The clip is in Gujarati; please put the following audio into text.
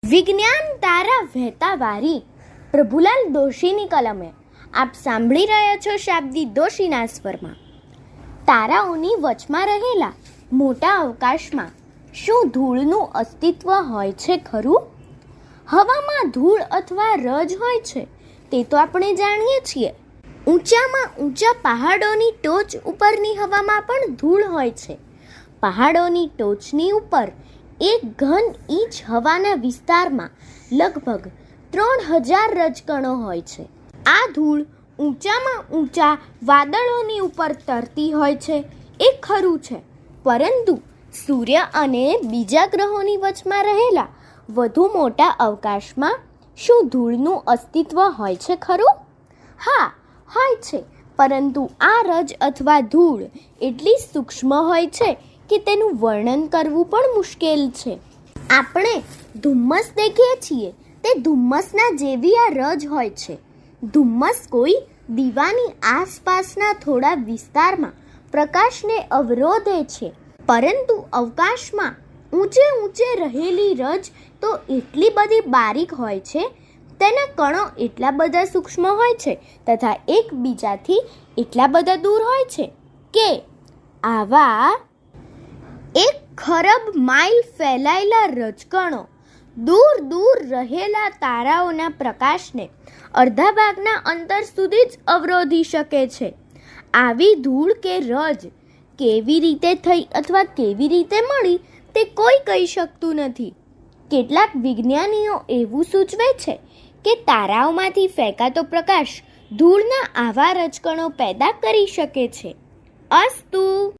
વિજ્ઞાન તારા વહેતા વારી પ્રભુલાલ દોશીની કલમે આપ સાંભળી રહ્યા છો શાબ્દી દોશીના સ્વરમાં. તારાઓની વચમાં રહેલા મોટા અવકાશમાં શું ધૂળનું અસ્તિત્વ હોય છે ખરું? હવામાં ધૂળ અથવા રજ હોય છે તે તો આપણે જાણીએ છીએ. ઊંચામાં ઊંચા પહાડોની ટોચ ઉપરની હવામાં પણ ધૂળ હોય છે. પહાડોની ટોચની ઉપર એક ઘન ઇંચ હવાના વિસ્તારમાં લગભગ 3000 રજકણો હોય છે. આ ધૂળ ઊંચામાં ઊંચા વાદળોની ઉપર તરતી હોય છે એ ખરું છે, પરંતુ સૂર્ય અને બીજા ગ્રહોની વચમાં રહેલા વધુ મોટા અવકાશમાં શું ધૂળનું અસ્તિત્વ હોય છે ખરું? હા, હોય છે, પરંતુ આ રજ અથવા ધૂળ એટલી સૂક્ષ્મ હોય છે કે તેનું વર્ણન કરવું પણ મુશ્કેલ છે. આપણે ધુમ્મસ દેખીએ છીએ તે ધુમ્મસના જેવી આ રજ હોય છે. ધુમ્મસ કોઈ દીવાની આસપાસના થોડા વિસ્તારમાં પ્રકાશને અવરોધે છે, પરંતુ અવકાશમાં ઊંચે રહેલી રજ તો એટલી બધી બારીક હોય છે, તેના કણો એટલા બધા સૂક્ષ્મ હોય છે તથા એકબીજાથી એટલા બધા દૂર હોય છે કે આવા 1 ખરબ માઇલ ફેલાયેલા રજકણો દૂર રહેલા તારાઓના પ્રકાશને અડધા ભાગના અંતર સુધી જ અવરોધી શકે છે. આવી ધૂળ કે રજ કેવી રીતે થઈ અથવા કેવી રીતે મળી તે કોઈ કહી શકતું નથી. કેટલાક વિજ્ઞાનીઓ એવું સૂચવે છે કે તારાઓમાંથી ફેંકાતો પ્રકાશ ધૂળના આવા રજકણો પેદા કરી શકે છે. અસ્તુ.